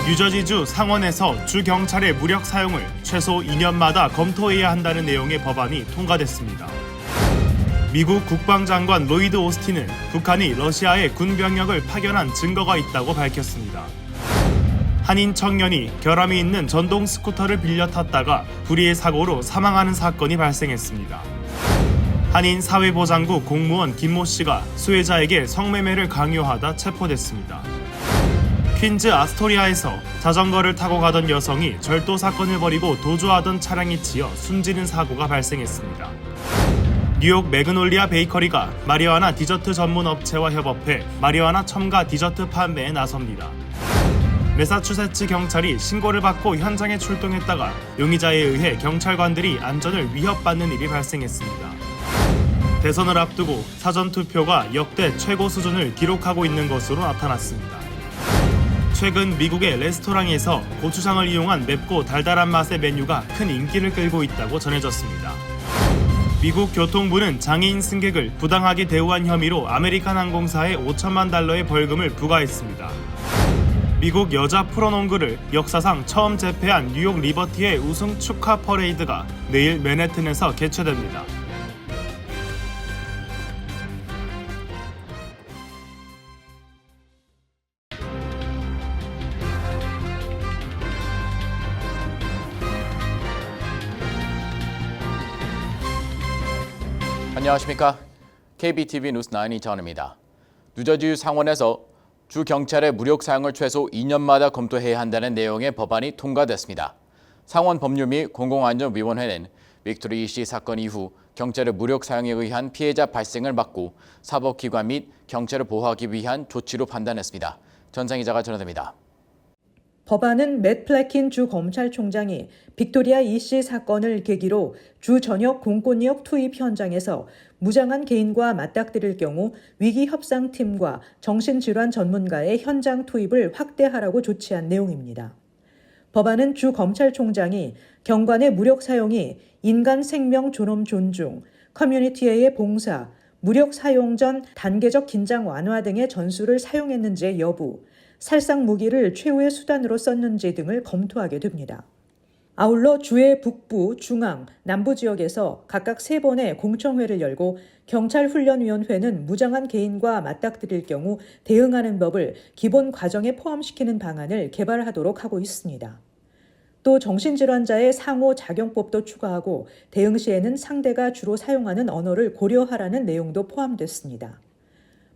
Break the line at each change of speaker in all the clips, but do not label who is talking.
뉴저지주 상원에서 주 경찰의 무력 사용을 최소 2년마다 검토해야 한다는 내용의 법안이 통과됐습니다. 미국 국방장관 로이드 오스틴은 북한이 러시아에 군 병력을 파견한 증거가 있다고 밝혔습니다. 한인 청년이 결함이 있는 전동 스쿠터를 빌려 탔다가 불의의 사고로 사망하는 사건이 발생했습니다. 한인 사회보장국 공무원 김모 씨가 수혜자에게 성매매를 강요하다 체포됐습니다. 퀸즈 아스토리아에서 자전거를 타고 가던 여성이 절도 사건을 벌이고 도주하던 차량에 치여 숨지는 사고가 발생했습니다. 뉴욕 매그놀리아 베이커리가 마리화나 디저트 전문 업체와 협업해 마리화나 첨가 디저트 판매에 나섭니다. 매사추세츠 경찰이 신고를 받고 현장에 출동했다가 용의자에 의해 경찰관들이 안전을 위협받는 일이 발생했습니다. 대선을 앞두고 사전투표가 역대 최고 수준을 기록하고 있는 것으로 나타났습니다. 최근 미국의 레스토랑에서 고추장을 이용한 맵고 달달한 맛의 메뉴가 큰 인기를 끌고 있다고 전해졌습니다. 미국 교통부는 장애인 승객을 부당하게 대우한 혐의로 아메리칸 항공사에 $5천만 벌금을 부과했습니다. 미국 여자 프로농구를 역사상 처음 제패한 뉴욕 리버티의 우승 축하 퍼레이드가 내일 맨해튼에서 개최됩니다.
안녕하십니까? KBTV 뉴스 9 이정원입니다. 뉴저지 상원에서 주 경찰의 무력 사용을 최소 2년마다 검토해야 한다는 내용의 법안이 통과됐습니다. 상원 법률 및 공공안전위원회는 빅토리 씨 사건 이후 경찰의 무력 사용에 의한 피해자 발생을 막고 사법기관 및 경찰을 보호하기 위한 조치로 판단했습니다. 전상 기자가 전해드립니다.
법안은 맷 플래킨 주 검찰총장이 빅토리아 이씨 사건을 계기로 주 전역 공권력 투입 현장에서 무장한 개인과 맞닥뜨릴 경우 위기협상팀과 정신질환 전문가의 현장 투입을 확대하라고 조치한 내용입니다. 법안은 주 검찰총장이 경관의 무력 사용이 인간 생명 존엄 존중, 커뮤니티의 봉사, 무력 사용 전 단계적 긴장 완화 등의 전술을 사용했는지의 여부, 살상 무기를 최후의 수단으로 썼는지 등을 검토하게 됩니다. 아울러 주의 북부, 중앙, 남부 지역에서 각각 3번의 공청회를 열고 경찰훈련위원회는 무장한 개인과 맞닥뜨릴 경우 대응하는 법을 기본 과정에 포함시키는 방안을 개발하도록 하고 있습니다. 또 정신질환자의 상호작용법도 추가하고 대응 시에는 상대가 주로 사용하는 언어를 고려하라는 내용도 포함됐습니다.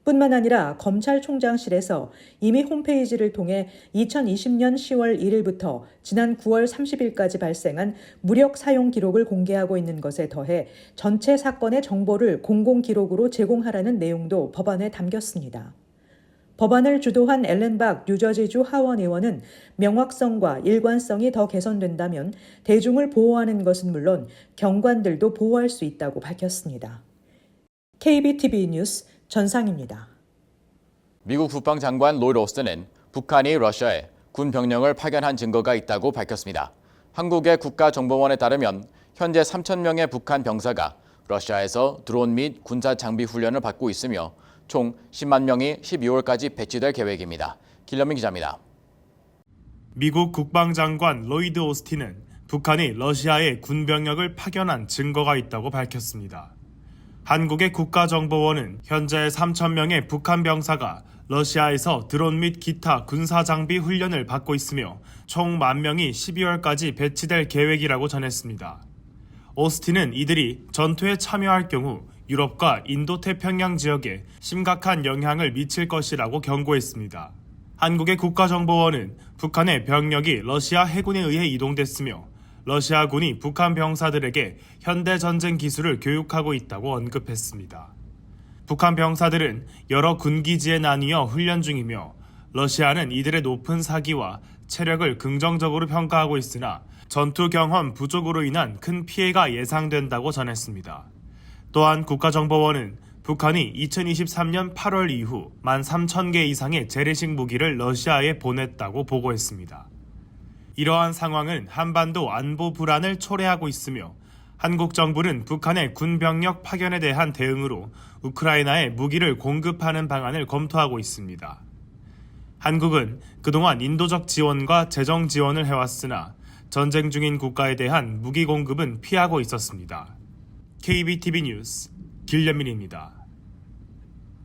뿐만 아니라 검찰총장실에서 이미 홈페이지를 통해 2020년 10월 1일부터 지난 9월 30일까지 발생한 무력 사용 기록을 공개하고 있는 것에 더해 전체 사건의 정보를 공공기록으로 제공하라는 내용도 법안에 담겼습니다. 법안을 주도한 앨런 박 뉴저지주 하원 의원은 명확성과 일관성이 더 개선된다면 대중을 보호하는 것은 물론 경관들도 보호할 수 있다고 밝혔습니다. KBTV 뉴스 전상입니다.
미국 국방장관 로이드 오스틴은 북한이 러시아에 군 병력을 파견한 증거가 있다고 밝혔습니다. 한국의 국가정보원에 따르면 현재 3,000명의 북한 병사가 러시아에서 드론 및 군사 장비 훈련을 받고 있으며 총 10만 명이 12월까지 배치될 계획입니다. 길러민 기자입니다.
미국 국방장관 로이드 오스틴은 북한이 러시아에 군 병력을 파견한 증거가 있다고 밝혔습니다. 한국의 국가정보원은 현재 3,000명의 북한 병사가 러시아에서 드론 및 기타 군사장비 훈련을 받고 있으며 총 10,000명이 12월까지 배치될 계획이라고 전했습니다. 오스틴은 이들이 전투에 참여할 경우 유럽과 인도태평양 지역에 심각한 영향을 미칠 것이라고 경고했습니다. 한국의 국가정보원은 북한의 병력이 러시아 해군에 의해 이동됐으며 러시아군이 북한 병사들에게 현대전쟁 기술을 교육하고 있다고 언급했습니다. 북한 병사들은 여러 군기지에 나뉘어 훈련 중이며 러시아는 이들의 높은 사기와 체력을 긍정적으로 평가하고 있으나 전투 경험 부족으로 인한 큰 피해가 예상된다고 전했습니다. 또한 국가정보원은 북한이 2023년 8월 이후 13,000개 이상의 재래식 무기를 러시아에 보냈다고 보고했습니다. 이러한 상황은 한반도 안보 불안을 초래하고 있으며 한국 정부는 북한의 군병력 파견에 대한 대응으로 우크라이나에 무기를 공급하는 방안을 검토하고 있습니다. 한국은 그동안 인도적 지원과 재정 지원을 해왔으나 전쟁 중인 국가에 대한 무기 공급은 피하고 있었습니다. KBTV 뉴스 길련민입니다.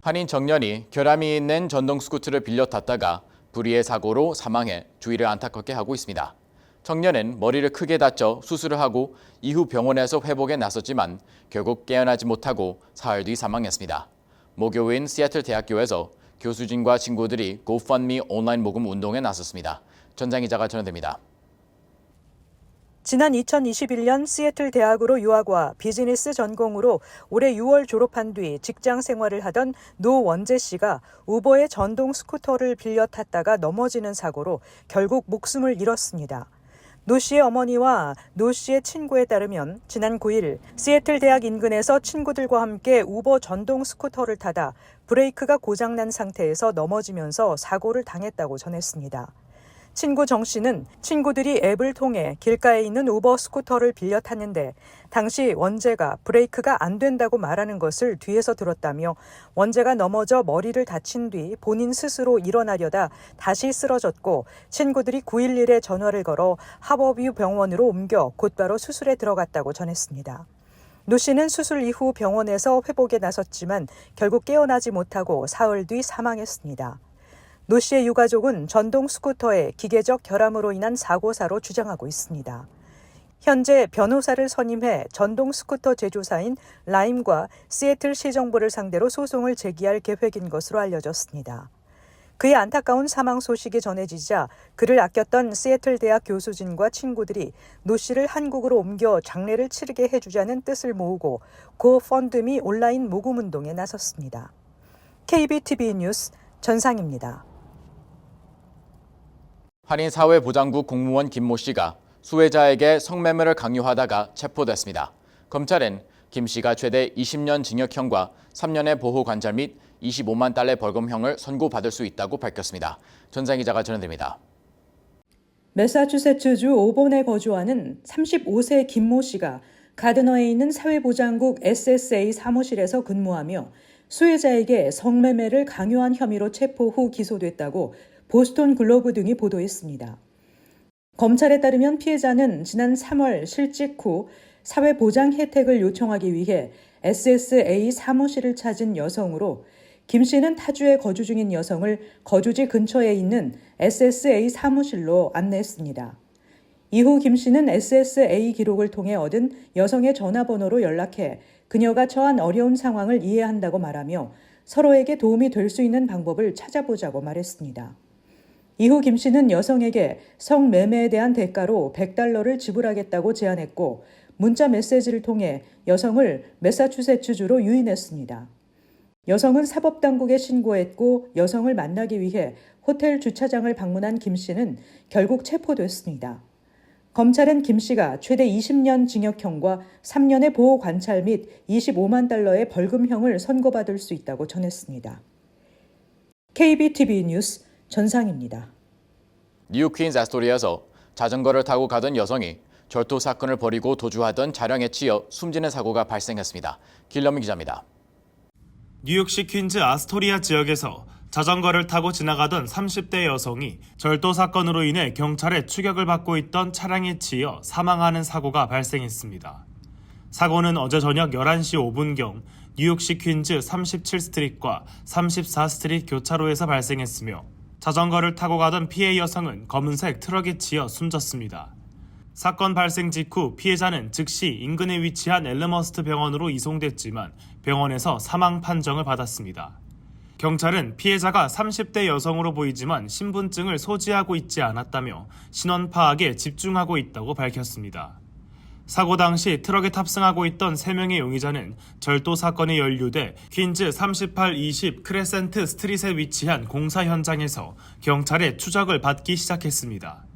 한인 청년이 결함이 있는 전동 스쿠터를 빌려 탔다가 불의의 사고로 사망해 주위를 안타깝게 하고 있습니다. 청년은 머리를 크게 다쳐 수술을 하고 이후 병원에서 회복에 나섰지만 결국 깨어나지 못하고 사흘 뒤 사망했습니다. 모교인 시애틀 대학교에서 교수진과 친구들이 GoFundMe 온라인 모금 운동에 나섰습니다. 전장 기자가 전해드립니다.
지난 2021년 시애틀 대학으로 유학와 비즈니스 전공으로 올해 6월 졸업한 뒤 직장 생활을 하던 노원재 씨가 우버의 전동 스쿠터를 빌려 탔다가 넘어지는 사고로 결국 목숨을 잃었습니다. 노 씨의 어머니와 노 씨의 친구에 따르면 지난 9일 시애틀 대학 인근에서 친구들과 함께 우버 전동 스쿠터를 타다 브레이크가 고장난 상태에서 넘어지면서 사고를 당했다고 전했습니다. 친구 정 씨는 친구들이 앱을 통해 길가에 있는 우버 스쿠터를 빌려 탔는데 당시 원재가 브레이크가 안 된다고 말하는 것을 뒤에서 들었다며 원재가 넘어져 머리를 다친 뒤 본인 스스로 일어나려다 다시 쓰러졌고 친구들이 911에 전화를 걸어 하버뷰 병원으로 옮겨 곧바로 수술에 들어갔다고 전했습니다. 노 씨는 수술 이후 병원에서 회복에 나섰지만 결국 깨어나지 못하고 사흘 뒤 사망했습니다. 노 씨의 유가족은 전동 스쿠터의 기계적 결함으로 인한 사고사로 주장하고 있습니다. 현재 변호사를 선임해 전동 스쿠터 제조사인 라임과 시애틀 시정부를 상대로 소송을 제기할 계획인 것으로 알려졌습니다. 그의 안타까운 사망 소식이 전해지자 그를 아꼈던 시애틀 대학 교수진과 친구들이 노 씨를 한국으로 옮겨 장례를 치르게 해주자는 뜻을 모으고 고펀드미 온라인 모금 운동에 나섰습니다. KBTV 뉴스 전상입니다.
한인사회보장국 공무원 김모 씨가 수혜자에게 성매매를 강요하다가 체포됐습니다. 검찰은 김 씨가 최대 20년 징역형과 3년의 보호관찰 및 25만 달러 벌금형을 선고받을 수 있다고 밝혔습니다. 전상 기자가 전해드립니다.
매사추세츠주 오본에 거주하는 35세 김모 씨가 가드너에 있는 사회보장국 SSA 사무실에서 근무하며 수혜자에게 성매매를 강요한 혐의로 체포 후 기소됐다고 보스턴 글로브 등이 보도했습니다. 검찰에 따르면 피해자는 지난 3월 실직 후 사회보장 혜택을 요청하기 위해 SSA 사무실을 찾은 여성으로 김 씨는 타주에 거주 중인 여성을 거주지 근처에 있는 SSA 사무실로 안내했습니다. 이후 김 씨는 SSA 기록을 통해 얻은 여성의 전화번호로 연락해 그녀가 처한 어려운 상황을 이해한다고 말하며 서로에게 도움이 될 수 있는 방법을 찾아보자고 말했습니다. 이후 김 씨는 여성에게 성매매에 대한 대가로 $100를 지불하겠다고 제안했고 문자 메시지를 통해 여성을 매사추세츠주로 유인했습니다. 여성은 사법당국에 신고했고 여성을 만나기 위해 호텔 주차장을 방문한 김 씨는 결국 체포됐습니다. 검찰은 김 씨가 최대 20년 징역형과 3년의 보호관찰 및 25만 달러의 벌금형을 선고받을 수 있다고 전했습니다. KBTV 뉴스 전상입니다.
뉴욕 퀸즈 애스토리아에서 자전거를 타고 가던 여성이 절도 사건을 벌이고 도주하던 차량에 치여 숨지는 사고가 발생했습니다. 길러민 기자입니다.
뉴욕시 퀸즈 아스토리아 지역에서 자전거를 타고 지나가던 30대 여성이 절도 사건으로 인해 경찰의 추격을 받고 있던 차량에 치여 사망하는 사고가 발생했습니다. 사고는 어제 저녁 11시 5분경 뉴욕시 퀸즈 37스트릿과 34스트릿 교차로에서 발생했으며 자전거를 타고 가던 피해 여성은 검은색 트럭에 치여 숨졌습니다. 사건 발생 직후 피해자는 즉시 인근에 위치한 엘머스트 병원으로 이송됐지만 병원에서 사망 판정을 받았습니다. 경찰은 피해자가 30대 여성으로 보이지만 신분증을 소지하고 있지 않았다며 신원 파악에 집중하고 있다고 밝혔습니다. 사고 당시 트럭에 탑승하고 있던 3명의 용의자는 절도 사건에 연루돼 퀸즈 3820 크레센트 스트릿에 위치한 공사 현장에서 경찰의 추적을 받기 시작했습니다.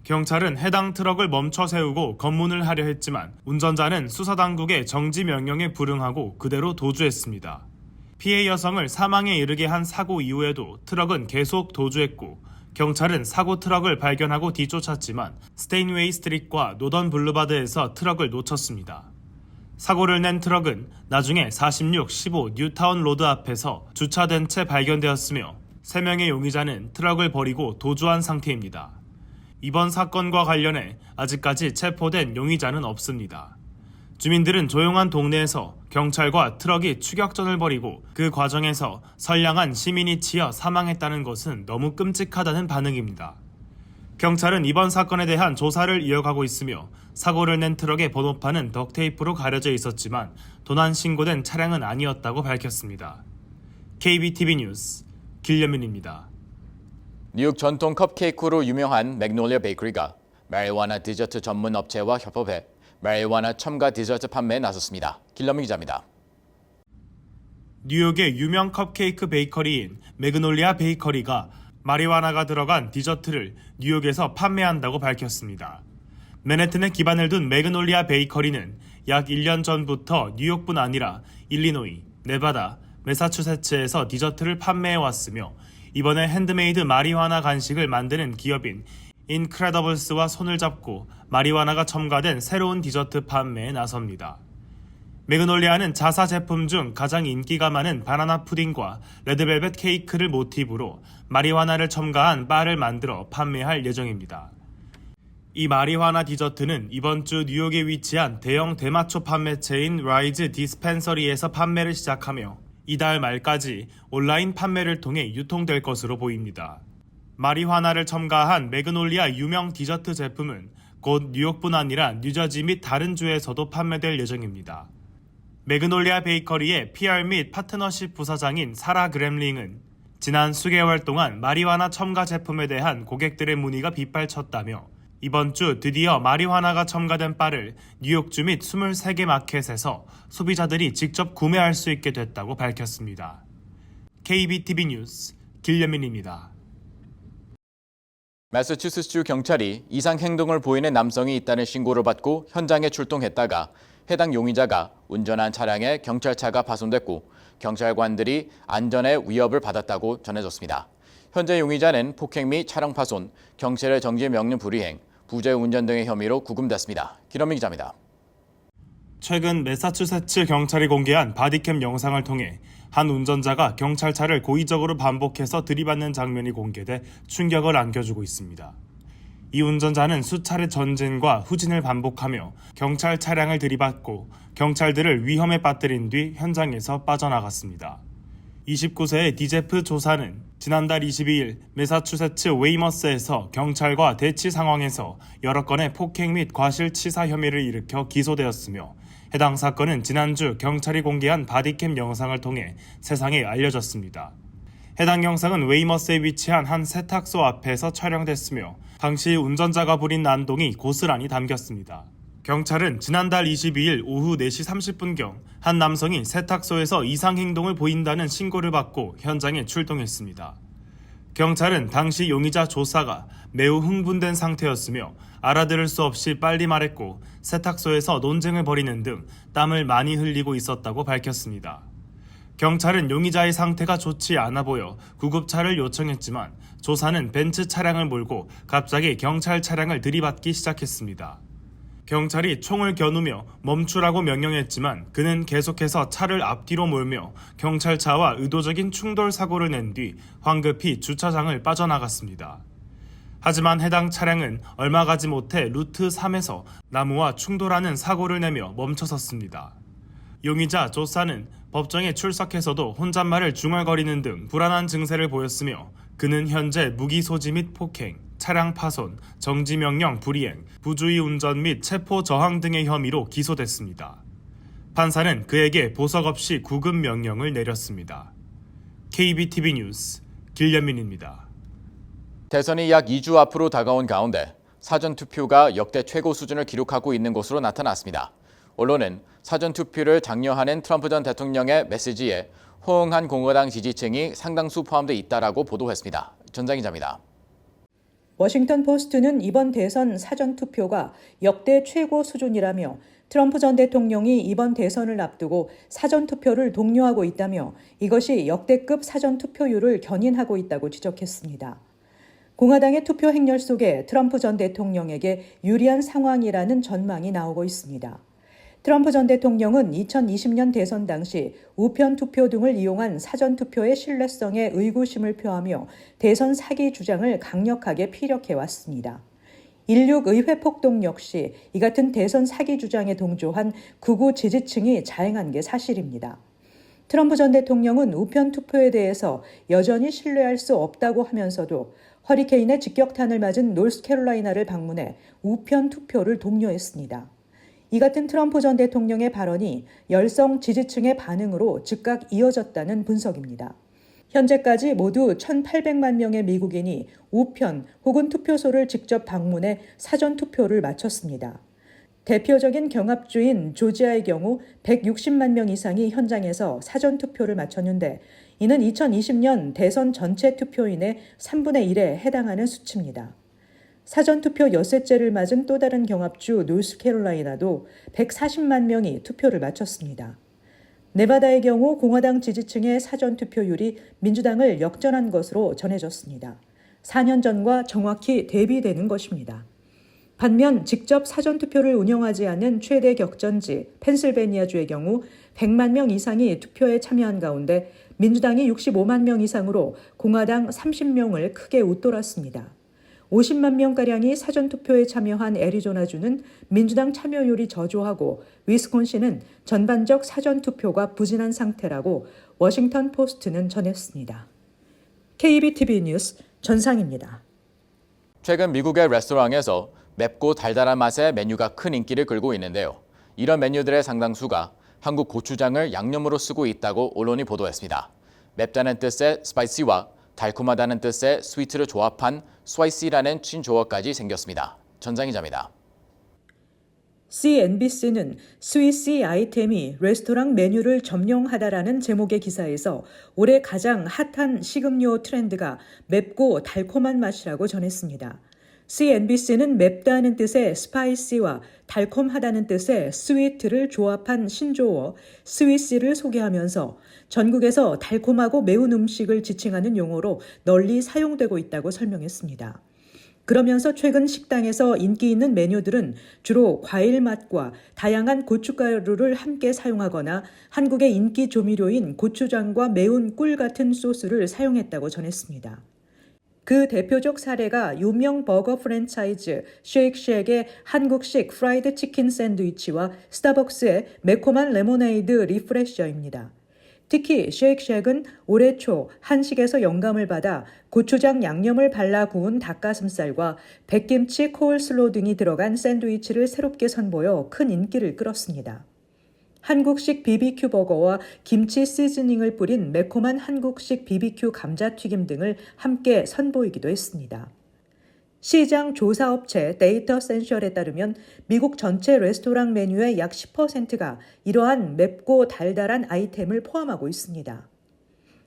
경찰은 해당 트럭을 멈춰 세우고 검문을 하려 했지만 운전자는 수사당국의 정지 명령에 불응하고 그대로 도주했습니다. 피해 여성을 사망에 이르게 한 사고 이후에도 트럭은 계속 도주했고 경찰은 사고 트럭을 발견하고 뒤쫓았지만 스테인웨이 스트릿과 노던 블루바드에서 트럭을 놓쳤습니다. 사고를 낸 트럭은 나중에 46-15 뉴타운 로드 앞에서 주차된 채 발견되었으며 3명의 용의자는 트럭을 버리고 도주한 상태입니다. 이번 사건과 관련해 아직까지 체포된 용의자는 없습니다. 주민들은 조용한 동네에서 경찰과 트럭이 추격전을 벌이고 그 과정에서 선량한 시민이 치여 사망했다는 것은 너무 끔찍하다는 반응입니다. 경찰은 이번 사건에 대한 조사를 이어가고 있으며 사고를 낸 트럭의 번호판은 덕테이프로 가려져 있었지만 도난 신고된 차량은 아니었다고 밝혔습니다. KBTV 뉴스 길려민입니다.
뉴욕 전통 컵케이크로 유명한 맥놀리아 베이커리가 마리화나 디저트 전문 업체와 협업해 마리화나 첨가 디저트 판매에 나섰습니다. 길러민 기자입니다.
뉴욕의 유명 컵케이크 베이커리인 매그놀리아 베이커리가 마리화나가 들어간 디저트를 뉴욕에서 판매한다고 밝혔습니다. 맨해튼에 기반을 둔 매그놀리아 베이커리는 약 1년 전부터 뉴욕뿐 아니라 일리노이, 네바다, 매사추세츠에서 디저트를 판매해왔으며 이번에 핸드메이드 마리화나 간식을 만드는 기업인 인크레더블스와 손을 잡고 마리화나가 첨가된 새로운 디저트 판매에 나섭니다. 매그놀리아는 자사 제품 중 가장 인기가 많은 바나나 푸딩과 레드벨벳 케이크를 모티브로 마리화나를 첨가한 바를 만들어 판매할 예정입니다. 이 마리화나 디저트는 이번 주 뉴욕에 위치한 대형 대마초 판매체인 라이즈 디스펜서리에서 판매를 시작하며 이달 말까지 온라인 판매를 통해 유통될 것으로 보입니다. 마리화나를 첨가한 매그놀리아 유명 디저트 제품은 곧 뉴욕뿐 아니라 뉴저지 및 다른 주에서도 판매될 예정입니다. 매그놀리아 베이커리의 PR 및 파트너십 부사장인 사라 그램링은 지난 수개월 동안 마리화나 첨가 제품에 대한 고객들의 문의가 빗발쳤다며 이번 주 드디어 마리화나가 첨가된 바를 뉴욕주 및 23개 마켓에서 소비자들이 직접 구매할 수 있게 됐다고 밝혔습니다. KBTV 뉴스 길려민입니다.
매사추세츠 경찰이 이상 행동을 보이는 남성이 있다는 신고를 받고 현장에 출동했다가 해당 용의자가 운전한 차량에 경찰차가 파손됐고 경찰관들이 안전에 위협을 받았다고 전해졌습니다. 현재 용의자는 폭행 및 차량 파손, 경찰의 정지 명령 불이행, 부재 운전 등의 혐의로 구금됐습니다. 길어민 기자입니다.
최근 매사추세츠 경찰이 공개한 바디캠 영상을 통해 한 운전자가 경찰차를 고의적으로 반복해서 들이받는 장면이 공개돼 충격을 안겨주고 있습니다. 이 운전자는 수차례 전진과 후진을 반복하며 경찰 차량을 들이받고 경찰들을 위험에 빠뜨린 뒤 현장에서 빠져나갔습니다. 29세의 디제프 조사는 지난달 22일 매사추세츠 웨이머스에서 경찰과 대치 상황에서 여러 건의 폭행 및 과실치사 혐의를 일으켜 기소되었으며 해당 사건은 지난주 경찰이 공개한 바디캠 영상을 통해 세상에 알려졌습니다. 해당 영상은 웨이머스에 위치한 한 세탁소 앞에서 촬영됐으며 당시 운전자가 부린 난동이 고스란히 담겼습니다. 경찰은 지난달 22일 오후 4시 30분경 한 남성이 세탁소에서 이상 행동을 보인다는 신고를 받고 현장에 출동했습니다. 경찰은 당시 용의자 조사가 매우 흥분된 상태였으며 알아들을 수 없이 빨리 말했고 세탁소에서 논쟁을 벌이는 등 땀을 많이 흘리고 있었다고 밝혔습니다. 경찰은 용의자의 상태가 좋지 않아 보여 구급차를 요청했지만 조사는 벤츠 차량을 몰고 갑자기 경찰 차량을 들이받기 시작했습니다. 경찰이 총을 겨누며 멈추라고 명령했지만 그는 계속해서 차를 앞뒤로 몰며 경찰차와 의도적인 충돌 사고를 낸 뒤 황급히 주차장을 빠져나갔습니다. 하지만 해당 차량은 얼마 가지 못해 루트 3에서 나무와 충돌하는 사고를 내며 멈춰섰습니다. 용의자 조사는 법정에 출석해서도 혼잣말을 중얼거리는 등 불안한 증세를 보였으며 그는 현재 무기 소지 및 폭행, 차량 파손, 정지명령 불이행, 부주의 운전 및 체포 저항 등의 혐의로 기소됐습니다. 판사는 그에게 보석 없이 구금 명령을 내렸습니다. KBTV 뉴스 길려민입니다.
대선이 약 2주 앞으로 다가온 가운데 사전투표가 역대 최고 수준을 기록하고 있는 것으로 나타났습니다. 언론은 사전투표를 장려하는 트럼프 전 대통령의 메시지에 호응한 공화당 지지층이 상당수 포함되어 있다라고 보도했습니다. 전장 기자입니다.
워싱턴 포스트는 이번 대선 사전투표가 역대 최고 수준이라며 트럼프 전 대통령이 이번 대선을 앞두고 사전투표를 독려하고 있다며 이것이 역대급 사전투표율을 견인하고 있다고 지적했습니다. 공화당의 투표 행렬 속에 트럼프 전 대통령에게 유리한 상황이라는 전망이 나오고 있습니다. 트럼프 전 대통령은 2020년 대선 당시 우편 투표 등을 이용한 사전 투표의 신뢰성에 의구심을 표하며 대선 사기 주장을 강력하게 피력해왔습니다. 16 의회 폭동 역시 이 같은 대선 사기 주장에 동조한 극우 지지층이 자행한 게 사실입니다. 트럼프 전 대통령은 우편 투표에 대해서 여전히 신뢰할 수 없다고 하면서도 허리케인의 직격탄을 맞은 노스캐롤라이나를 방문해 우편 투표를 독려했습니다. 이 같은 트럼프 전 대통령의 발언이 열성 지지층의 반응으로 즉각 이어졌다는 분석입니다. 현재까지 모두 1,800만 명의 미국인이 우편 혹은 투표소를 직접 방문해 사전 투표를 마쳤습니다. 대표적인 경합주인 조지아의 경우 160만 명 이상이 현장에서 사전 투표를 마쳤는데 이는 2020년 대선 전체 투표인의 3분의 1에 해당하는 수치입니다. 사전 투표 엿새째를 맞은 또 다른 경합주 노스캐롤라이나도 140만 명이 투표를 마쳤습니다. 네바다의 경우 공화당 지지층의 사전 투표율이 민주당을 역전한 것으로 전해졌습니다. 4년 전과 정확히 대비되는 것입니다. 반면 직접 사전 투표를 운영하지 않은 최대 격전지 펜실베니아주의 경우 100만 명 이상이 투표에 참여한 가운데 민주당이 65만 명 이상으로 공화당 30명을 크게 웃돌았습니다. 50만 명가량이 사전투표에 참여한 애리조나주는 민주당 참여율이 저조하고 위스콘신은 전반적 사전투표가 부진한 상태라고 워싱턴 포스트는 전했습니다. KBTV 뉴스 전상입니다.
최근 미국의 레스토랑에서 맵고 달달한 맛의 메뉴가 큰 인기를 끌고 있는데요. 이런 메뉴들의 상당수가 한국 고추장을 양념으로 쓰고 있다고 언론이 보도했습니다. 맵다는 뜻의 스파이시와 달콤하다는 뜻의 스위트를 조합한 스와이시라는 친조어까지 생겼습니다. 전장 기자입니다.
CNBC는 스위시 아이템이 레스토랑 메뉴를 점령하다라는 제목의 기사에서 올해 가장 핫한 식음료 트렌드가 맵고 달콤한 맛이라고 전했습니다. CNBC는 맵다는 뜻의 스파이시와 달콤하다는 뜻의 스위트를 조합한 신조어 스위시를 소개하면서 전국에서 달콤하고 매운 음식을 지칭하는 용어로 널리 사용되고 있다고 설명했습니다. 그러면서 최근 식당에서 인기 있는 메뉴들은 주로 과일 맛과 다양한 고춧가루를 함께 사용하거나 한국의 인기 조미료인 고추장과 매운 꿀 같은 소스를 사용했다고 전했습니다. 그 대표적 사례가 유명 버거 프랜차이즈 쉐익쉑의 한국식 프라이드 치킨 샌드위치와 스타벅스의 매콤한 레모네이드 리프레셔입니다. 특히 쉐익쉑은 올해 초 한식에서 영감을 받아 고추장 양념을 발라 구운 닭가슴살과 백김치, 코울슬로 등이 들어간 샌드위치를 새롭게 선보여 큰 인기를 끌었습니다. 한국식 BBQ 버거와 김치 시즈닝을 뿌린 매콤한 한국식 BBQ 감자튀김 등을 함께 선보이기도 했습니다. 시장 조사업체 데이터 센셜에 따르면 미국 전체 레스토랑 메뉴의 약 10%가 이러한 맵고 달달한 아이템을 포함하고 있습니다.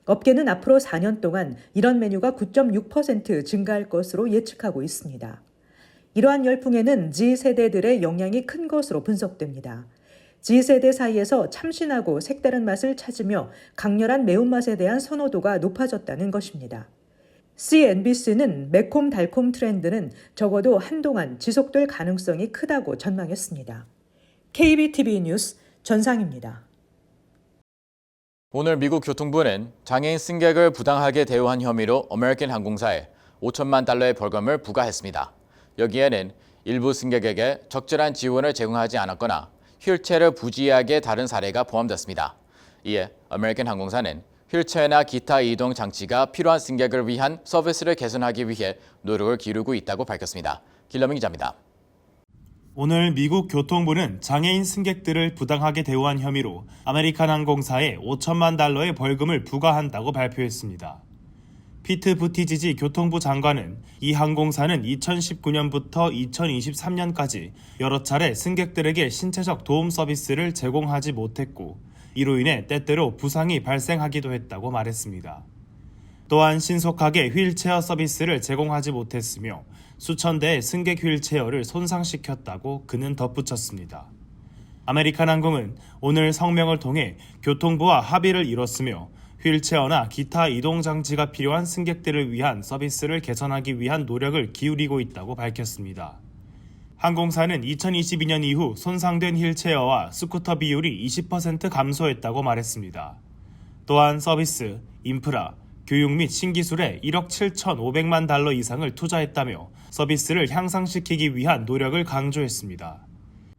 업계는 앞으로 4년 동안 이런 메뉴가 9.6% 증가할 것으로 예측하고 있습니다. 이러한 열풍에는 Z세대들의 영향이 큰 것으로 분석됩니다. Z세대 사이에서 참신하고 색다른 맛을 찾으며 강렬한 매운맛에 대한 선호도가 높아졌다는 것입니다. CNBC는 매콤달콤 트렌드는 적어도 한동안 지속될 가능성이 크다고 전망했습니다. KBTV 뉴스 전상입니다.
오늘 미국 교통부는 장애인 승객을 부당하게 대우한 혐의로 아메리칸 항공사에 5천만 달러의 벌금을 부과했습니다. 여기에는 일부 승객에게 적절한 지원을 제공하지 않았거나 휠체어를 부지하게 다룬 사례가 포함됐습니다. 이에 아메리칸 항공사는 휠체어나 기타 이동 장치가 필요한 승객을 위한 서비스를 개선하기 위해 노력을 기울이고 있다고 밝혔습니다. 길러민 기자입니다.
오늘 미국 교통부는 장애인 승객들을 부당하게 대우한 혐의로 아메리칸 항공사에 5천만 달러의 벌금을 부과한다고 발표했습니다. 피트 부티지지 교통부 장관은 이 항공사는 2019년부터 2023년까지 여러 차례 승객들에게 신체적 도움 서비스를 제공하지 못했고 이로 인해 때때로 부상이 발생하기도 했다고 말했습니다. 또한 신속하게 휠체어 서비스를 제공하지 못했으며 수천 대의 승객 휠체어를 손상시켰다고 그는 덧붙였습니다. 아메리칸 항공은 오늘 성명을 통해 교통부와 합의를 이뤘으며 휠체어나 기타 이동장치가 필요한 승객들을 위한 서비스를 개선하기 위한 노력을 기울이고 있다고 밝혔습니다. 항공사는 2022년 이후 손상된 휠체어와 스쿠터 비율이 20% 감소했다고 말했습니다. 또한 서비스, 인프라, 교육 및 신기술에 1억 7,500만 달러 이상을 투자했다며 서비스를 향상시키기 위한 노력을 강조했습니다.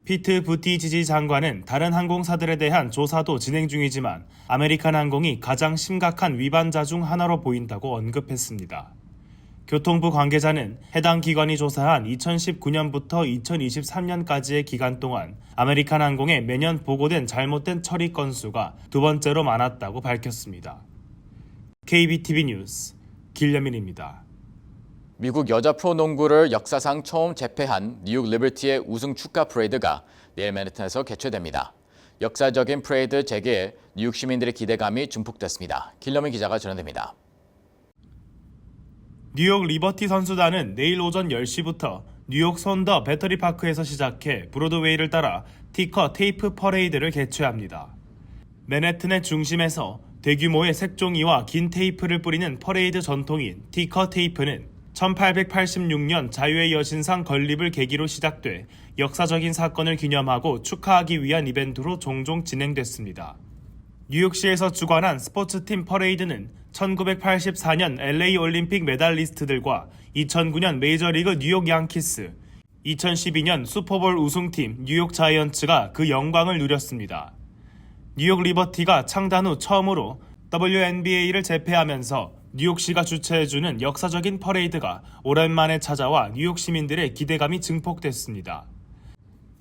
피트 부티지지 장관은 다른 항공사들에 대한 조사도 진행 중이지만 아메리칸 항공이 가장 심각한 위반자 중 하나로 보인다고 언급했습니다. 교통부 관계자는 해당 기관이 조사한 2019년부터 2023년까지의 기간 동안 아메리칸 항공에 매년 보고된 잘못된 처리 건수가 두 번째로 많았다고 밝혔습니다. KBTV 뉴스 길려민입니다.
미국 여자 프로농구를 역사상 처음 재패한 뉴욕 리버티의 우승 축하 프레이드가 내일 맨해튼에서 개최됩니다. 역사적인 프레이드 재개에 뉴욕 시민들의 기대감이 증폭됐습니다. 길려민 기자가 전해드립니다.
뉴욕 리버티 선수단은 내일 오전 10시부터 뉴욕 선더 배터리파크에서 시작해 브로드웨이를 따라 티커 테이프 퍼레이드를 개최합니다. 맨해튼의 중심에서 대규모의 색종이와 긴 테이프를 뿌리는 퍼레이드 전통인 티커 테이프는 1886년 자유의 여신상 건립을 계기로 시작돼 역사적인 사건을 기념하고 축하하기 위한 이벤트로 종종 진행됐습니다. 뉴욕시에서 주관한 스포츠팀 퍼레이드는 1984년 LA 올림픽 메달리스트들과 2009년 메이저리그 뉴욕 양키스, 2012년 슈퍼볼 우승팀 뉴욕 자이언츠가 그 영광을 누렸습니다. 뉴욕 리버티가 창단 후 처음으로 WNBA를 재패하면서 뉴욕시가 주최해주는 역사적인 퍼레이드가 오랜만에 찾아와 뉴욕 시민들의 기대감이 증폭됐습니다.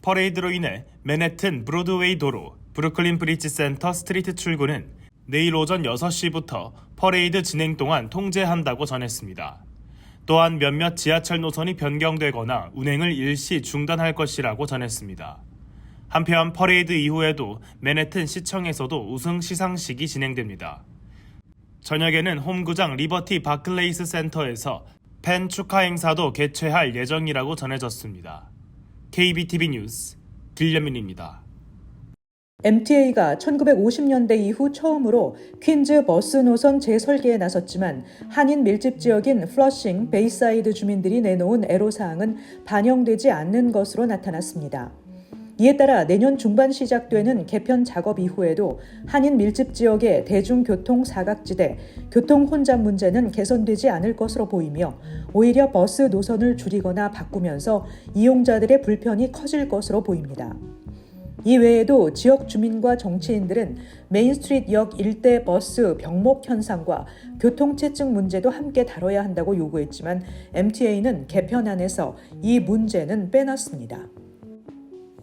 퍼레이드로 인해 맨해튼 브로드웨이 도로, 브루클린 브리지 센터 스트리트 출구는 내일 오전 6시부터 퍼레이드 진행 동안 통제한다고 전했습니다. 또한 몇몇 지하철 노선이 변경되거나 운행을 일시 중단할 것이라고 전했습니다. 한편 퍼레이드 이후에도 맨해튼 시청에서도 우승 시상식이 진행됩니다. 저녁에는 홈구장 리버티 바클레이스 센터에서 팬 축하 행사도 개최할 예정이라고 전해졌습니다. KBTV 뉴스 길려민입니다.
MTA가 1950년대 이후 처음으로 퀸즈 버스 노선 재설계에 나섰지만 한인 밀집 지역인 플러싱, 베이사이드 주민들이 내놓은 애로사항은 반영되지 않는 것으로 나타났습니다. 이에 따라 내년 중반 시작되는 개편 작업 이후에도 한인 밀집 지역의 대중교통 사각지대, 교통 혼잡 문제는 개선되지 않을 것으로 보이며 오히려 버스 노선을 줄이거나 바꾸면서 이용자들의 불편이 커질 것으로 보입니다. 이 외에도 지역 주민과 정치인들은 메인스트리트역 일대 버스 병목 현상과 교통체증 문제도 함께 다뤄야 한다고 요구했지만 MTA는 개편안에서 이 문제는 빼놨습니다.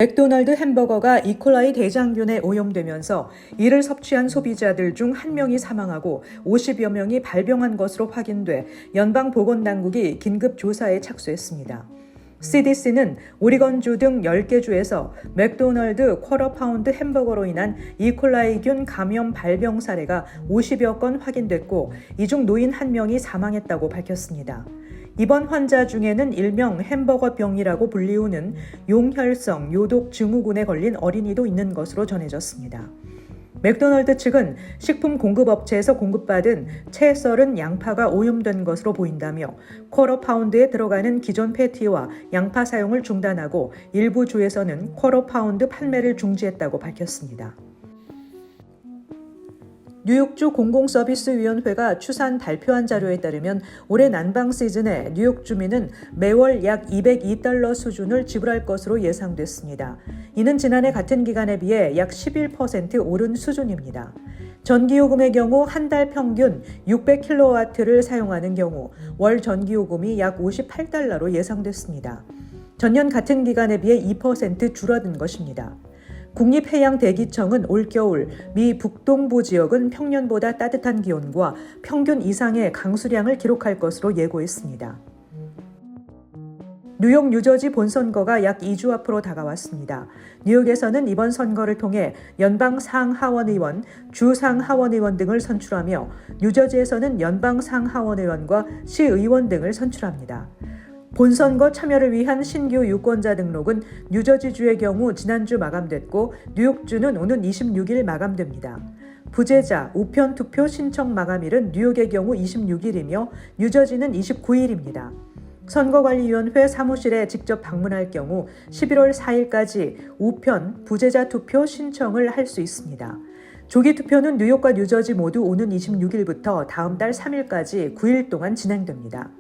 맥도날드 햄버거가 이콜라이 대장균에 오염되면서 이를 섭취한 소비자들 중 1명이 사망하고 50여 명이 발병한 것으로 확인돼 연방보건당국이 긴급 조사에 착수했습니다. CDC는 오리건주 등 10개 주에서 맥도날드 쿼터 파운드 햄버거로 인한 이콜라이균 감염 발병 사례가 50여 건 확인됐고 이 중 노인 1명이 사망했다고 밝혔습니다. 이번 환자 중에는 일명 햄버거병이라고 불리우는 용혈성 요독 증후군에 걸린 어린이도 있는 것으로 전해졌습니다. 맥도날드 측은 식품 공급업체에서 공급받은 채 썰은 양파가 오염된 것으로 보인다며 쿼터 파운드에 들어가는 기존 패티와 양파 사용을 중단하고 일부 주에서는 쿼터 파운드 판매를 중지했다고 밝혔습니다. 뉴욕주 공공서비스위원회가 추산 발표한 자료에 따르면 올해 난방 시즌에 뉴욕 주민은 매월 약 $202 수준을 지불할 것으로 예상됐습니다. 이는 지난해 같은 기간에 비해 약 11% 오른 수준입니다. 전기요금의 경우 한 달 평균 600kW를 사용하는 경우 월 전기요금이 약 $58로 예상됐습니다. 전년 같은 기간에 비해 2% 줄어든 것입니다. 국립해양대기청은 올겨울 미 북동부 지역은 평년보다 따뜻한 기온과 평균 이상의 강수량을 기록할 것으로 예고했습니다. 뉴욕 뉴저지 본선거가 약 2주 앞으로 다가왔습니다. 뉴욕에서는 이번 선거를 통해 연방 상하원의원, 주 상하원의원 등을 선출하며 뉴저지에서는 연방 상하원의원과 시의원 등을 선출합니다. 본선거 참여를 위한 신규 유권자 등록은 뉴저지주의 경우 지난주 마감됐고 뉴욕주는 오는 26일 마감됩니다. 부재자, 우편 투표 신청 마감일은 뉴욕의 경우 26일이며 뉴저지는 29일입니다. 선거관리위원회 사무실에 직접 방문할 경우 11월 4일까지 우편, 부재자 투표 신청을 할 수 있습니다. 조기 투표는 뉴욕과 뉴저지 모두 오는 26일부터 다음 달 3일까지 9일 동안 진행됩니다.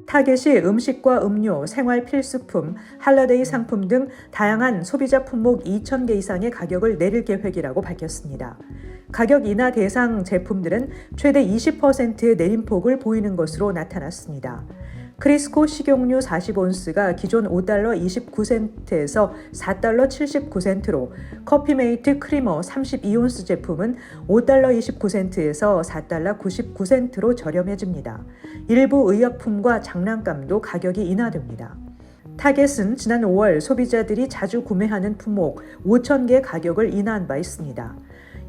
타겟이 음식과 음료, 생활 필수품, 할러데이 상품 등 다양한 소비자 품목 2,000개 이상의 가격을 내릴 계획이라고 밝혔습니다. 가격 인하 대상 제품들은 최대 20%의 내림폭을 보이는 것으로 나타났습니다. 크리스코 식용유 40온스가 기존 $5 29센트에서 $4 79센트로, 커피메이트 크리머 32온스 제품은 $5 29센트에서 $4 99센트로 저렴해집니다. 일부 의약품과 장난감도 가격이 인하됩니다. 타겟은 지난 5월 소비자들이 자주 구매하는 품목 5,000개 가격을 인하한 바 있습니다.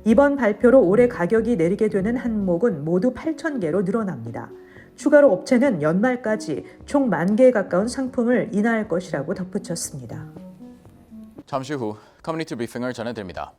이번 발표로 올해 가격이 내리게 되는 항목은 모두 8,000개로 늘어납니다. 추가로 업체는 연말까지 총 10,000개에 가까운 상품을 인하할 것이라고 덧붙였습니다.
잠시 후 커뮤니티 브리핑을 전해드립니다.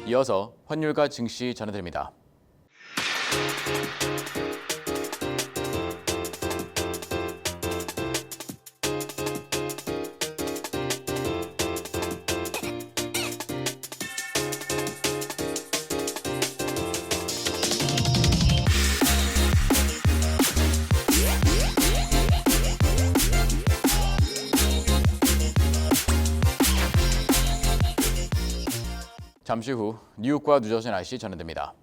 이어서 환율과 증시 전해드립니다. 잠시 후 뉴욕과 뉴저지 날씨 전해드립니다.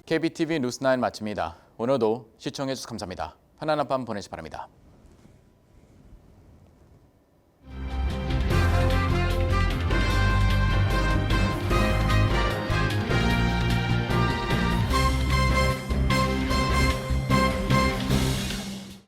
KBTV 뉴스9 마칩니다. 오늘도 시청해주셔서 감사합니다. 편안한 밤 보내시기 바랍니다.